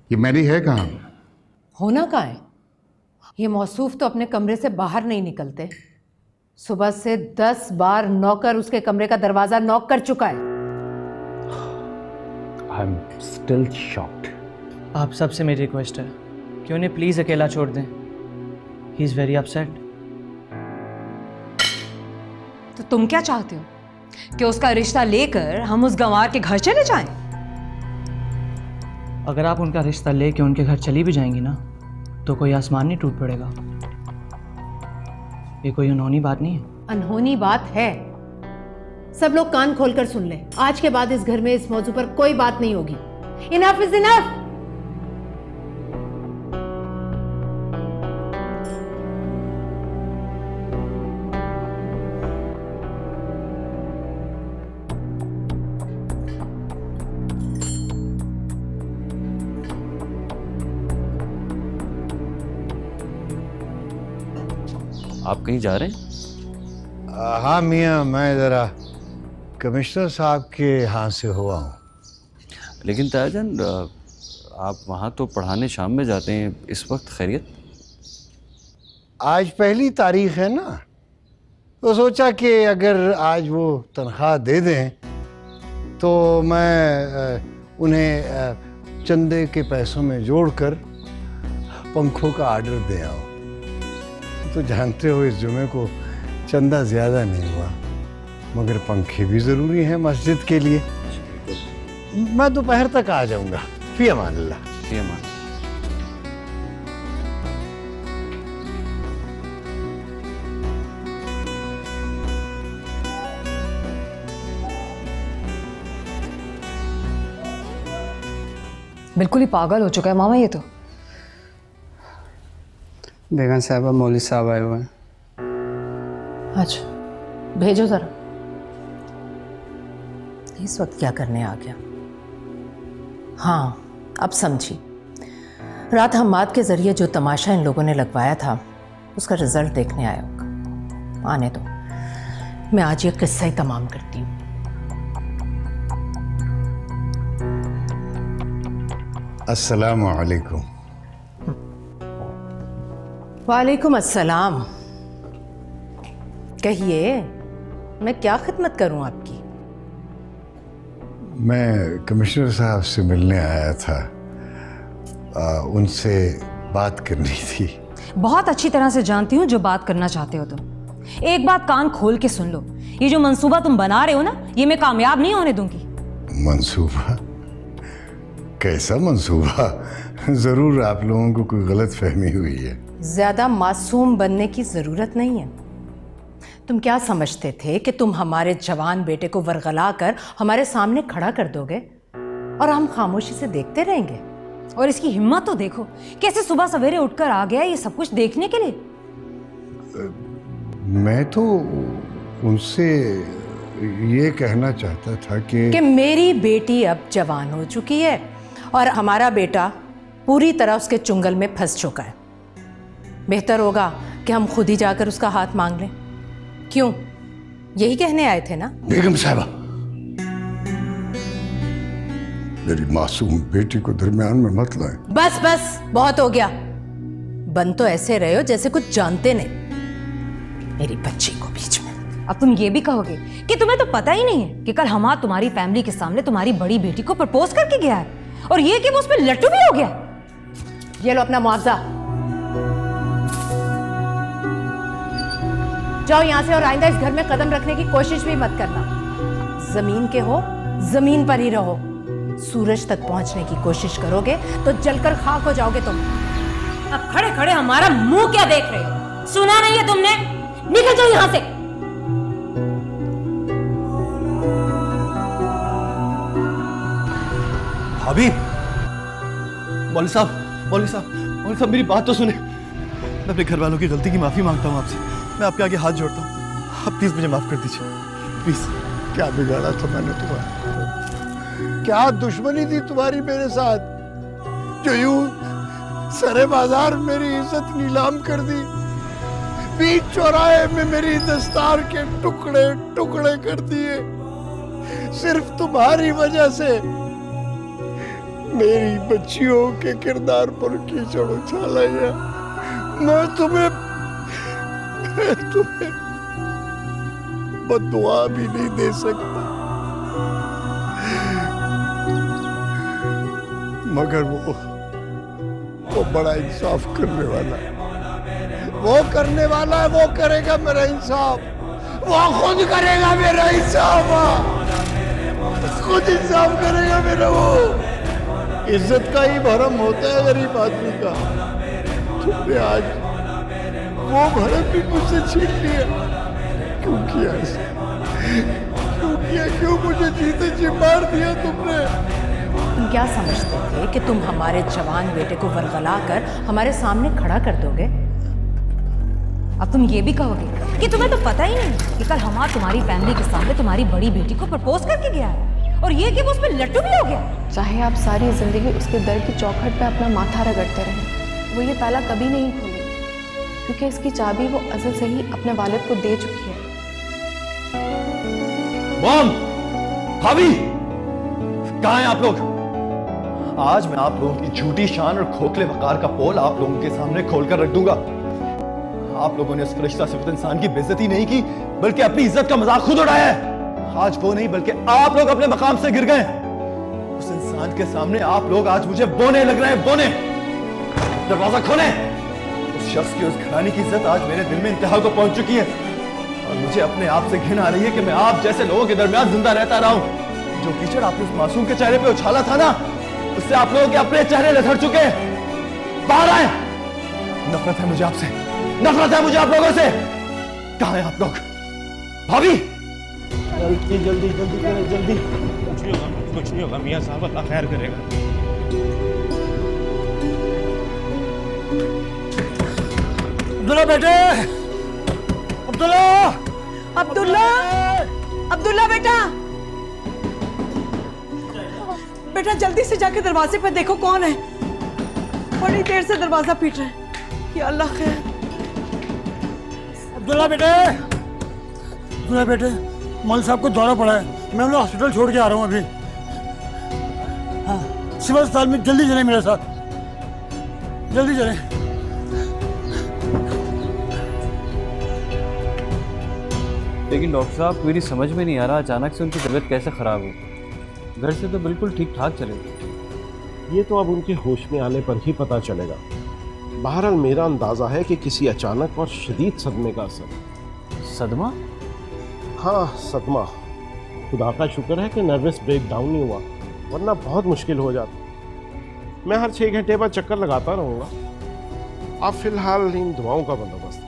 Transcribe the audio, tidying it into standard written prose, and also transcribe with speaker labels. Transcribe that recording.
Speaker 1: ये मैरी है कहाँ?
Speaker 2: होना कहाँ है? ये मौसूफ तो अपने कमरे से बाहर नहीं निकलते। सुबह से 10 बार नौकर उसके कमरे का दरवाजा नॉक कर चुका है।
Speaker 3: I am still shocked.
Speaker 4: आप सबसे मेरी रिक्वेस्ट है कि उन्हें प्लीज अकेला छोड़ दें। He is very upset.
Speaker 5: तो तुम क्या चाहते हो कि उसका रिश्ता लेकर हम उस गंवार के घर चले जाएं?
Speaker 4: अगर आप उनका रिश्ता लेके उनके घर चली भी जाएंगी ना तो कोई आसमान नहीं टूट पड़ेगा। ये कोई अनहोनी बात नहीं है।
Speaker 2: अनहोनी बात है। सब लोग कान खोलकर सुन ले, आज के बाद इस घर में इस मौजू पर कोई बात नहीं होगी। Enough is enough.
Speaker 6: आप कहीं जा रहे हैं?
Speaker 1: हाँ मियाँ, मैं ज़रा कमिश्नर साहब के यहाँ से हुआ हूँ।
Speaker 6: लेकिन तायाजान, आप वहाँ तो पढ़ाने शाम में जाते हैं, इस वक्त खैरियत?
Speaker 1: आज पहली तारीख है ना, तो सोचा कि अगर आज वो तनख्वाह दे दें तो मैं उन्हें चंदे के पैसों में जोड़कर पंखों का ऑर्डर दे आऊँ। तो जानते हो इस जुमे को चंदा ज़्यादा नहीं हुआ, मगर पंखे भी ज़रूरी हैं मस्जिद के लिए। मैं दोपहर तक आ जाऊँगा। फी अमान अल्लाह।
Speaker 6: फी अमान।
Speaker 5: बिल्कुल ही पागल हो चुका है मामा ये तो।
Speaker 7: बेगम साहबा, मौलवी साहब आए हुए हैं।
Speaker 2: अच्छा भेजो जरा। इस वक्त क्या करने आ गया? हाँ अब समझी। रात हम्माद के जरिए जो तमाशा इन लोगों ने लगवाया था उसका रिजल्ट देखने आया होगा। आने दो, मैं आज ये किस्सा ही तमाम करती हूँ।
Speaker 1: अस्सलामु अलैकुम।
Speaker 2: वालेकुम अस्सलाम। कहिए, मैं क्या खिदमत करूं आपकी?
Speaker 1: मैं कमिश्नर साहब से मिलने आया था, उनसे बात करनी थी।
Speaker 5: बहुत अच्छी तरह से जानती हूँ जो बात करना चाहते हो तुम। एक बात कान खोल के सुन लो, ये जो मंसूबा तुम बना रहे हो ना, ये मैं कामयाब नहीं होने दूंगी।
Speaker 1: मंसूबा? कैसा मंसूबा? जरूर आप लोगों को कोई गलत फहमी हुई है।
Speaker 2: ज्यादा मासूम बनने की जरूरत नहीं है। तुम क्या समझते थे कि तुम हमारे जवान बेटे को वरगला कर हमारे सामने खड़ा कर दोगे और हम खामोशी से देखते रहेंगे?
Speaker 5: और इसकी हिम्मत तो देखो, कैसे सुबह सवेरे उठकर आ गया ये सब कुछ देखने के लिए।
Speaker 1: मैं तो उनसे ये कहना चाहता था कि
Speaker 2: मेरी बेटी अब जवान हो चुकी है और हमारा बेटा पूरी तरह उसके चुंगल में फंस चुका है। बेहतर होगा कि हम खुद ही जाकर उसका हाथ मांग लें। क्यों, यही कहने आए थे ना?
Speaker 1: बेगम साहबा, मेरी मासूम बेटी को दरमियान में मत लाएं।
Speaker 2: बस बस, बहुत हो गया। बन तो ऐसे रहे हो जैसे कुछ जानते नहीं, मेरी बच्ची को बीच में।
Speaker 5: अब तुम ये भी कहोगे कि तुम्हें तो पता ही नहीं है कि कल हमाद तुम्हारी फैमिली के सामने तुम्हारी बड़ी बेटी को प्रपोज करके गया है, और ये कि वो उस पर लट्टू भी हो गया।
Speaker 2: ये लो अपना मुआवजा, जाओ यहां से और आइंदा इस घर में कदम रखने की कोशिश भी मत करना। जमीन के हो, जमीन पर ही रहो। सूरज तक पहुंचने की कोशिश करोगे तो जलकर खाक हो जाओगे तुम।
Speaker 5: अब खड़े खड़े हमारा मुंह क्या देख रहे हो? सुना नहीं है तुमने? निकल जाओ यहां से।
Speaker 8: भाभी, मौलवी साहब, मेरी बात तो सुने। मैं अपने घर वालों की गलती की माफी मांगता हूँ आपसे। मैं आपके आगे हाथ जोड़ता हूँ, आप प्लीज मुझे माफ कर दीजिए, प्लीज।
Speaker 1: क्या बिगाड़ा था मैंने तुम्हारा? क्या दुश्मनी थी तुम्हारी मेरे साथ, जो यूं सरे बाजार मेरी इज्जत नीलाम कर दी? बीच चौराहे में मेरी दस्तार के टुकड़े टुकड़े कर दिए, सिर्फ तुम्हारी वजह से। मेरी बच्चियों के किरदार पर कीचड़ उछाला गया। मैं तुम्हें बद्दुआ भी नहीं दे सकता, मगर वो बड़ा इंसाफ करने वाला है। वो करने वाला है, वो करेगा मेरा इंसाफ, वो खुद करेगा मेरा इंसाफ, खुद इंसाफ करेगा मेरा। वो इज्जत का ही भरम होता है गरीब आदमी का। तुमने आज वो भरम भी मुझसे छीन लिया। क्यों किया ऐसा? क्यों किया? क्यों मुझे जीते जी मार दिया तुमने?
Speaker 2: तुम क्या समझते थे कि तुम हमारे जवान बेटे को वरगला कर हमारे सामने खड़ा कर दोगे?
Speaker 5: अब तुम ये भी कहोगे कि तुम्हें तो पता ही नहीं कि कल हमारा तुम्हारी फैमिली के सामने तुम्हारी बड़ी बेटी को प्रपोज करके गया है, और ये कि वो उसमें लट्टू भी हो गया।
Speaker 9: चाहे आप सारी जिंदगी उसके दर की चौखट पे अपना माथा रगड़ते रहें, वो ये ताला कभी नहीं खोलेगी, क्योंकि इसकी चाबी वो अज़ल से ही अपने वालिद को दे चुकी है।
Speaker 8: मॉम, भाभी, कहाँ हैं आप लोग? आज मैं आप लोगों की झूठी शान और खोखले वकार का पोल आप लोगों के सामने खोलकर रख दूंगा। आप लोगों ने उस फरिश्ता सिफत इंसान की बेइज्जती नहीं की, बल्कि अपनी इज्जत का मजाक खुद उड़ाया है। आज वो नहीं बल्कि आप लोग अपने मकाम से गिर गए। उस इंसान के सामने आप लोग आज मुझे बोने लग रहे हैं, बोने। दरवाजा खोले। उस शख्स की, उस घराने की इज्जत आज मेरे दिल में इंतहा को पहुंच चुकी है, और मुझे अपने आप से घिन आ रही है कि मैं आप जैसे लोगों के दरमियान जिंदा रहता रहा हूं। जो कीचड़ आपने उस मासूम के चेहरे पे उछाला था ना, उससे आप लोगों के अपने चेहरे लथड़ चुके हैं। बाहर आए। नफरत है मुझे आपसे, नफरत है मुझे आप लोगों से। कहां हैं आप लोग? भाभी,
Speaker 10: जल्दी जल्दी जल्दी करें, जल्दी। कुछ नहीं होगा मियां साहब, अल्लाह खैर करेगा। अब्दुल्ला बेटे, अब्दुल्ला,
Speaker 11: अब्दुल्ला, अब्दुल्ला बेटा, बेटा जल्दी से जाके दरवाजे पे देखो कौन है। बड़ी देर से दरवाजा पीट रहे हैं। या अल्लाह खैर।
Speaker 10: अब्दुल्ला बेटे, अब्दुल्ला बेटे, मौलवी साहब को दौरा पड़ा है, मैं उन्हें हॉस्पिटल छोड़ के आ रहा हूँ अभी। हाँ, सिविल अस्पताल में जल्दी चलें मेरे साथ, जल्दी चलें।
Speaker 6: लेकिन डॉक्टर साहब, मेरी समझ में नहीं आ रहा अचानक से उनकी तबीयत कैसे ख़राब हो। घर से तो बिल्कुल ठीक ठाक चले गए।
Speaker 12: ये तो अब उनके होश में आने पर ही पता चलेगा। बहरहाल मेरा अंदाज़ा है कि किसी अचानक और शदीद सदमे का असर।
Speaker 6: सदमा?
Speaker 12: हाँ, सदमा। खुदा का शुक्र है कि नर्वस ब्रेकडाउन नहीं हुआ, वरना बहुत मुश्किल हो जाता। मैं हर 6 घंटे बाद चक्कर लगाता रहूँगा। आप फिलहाल इन दवाओं का बंदोबस्त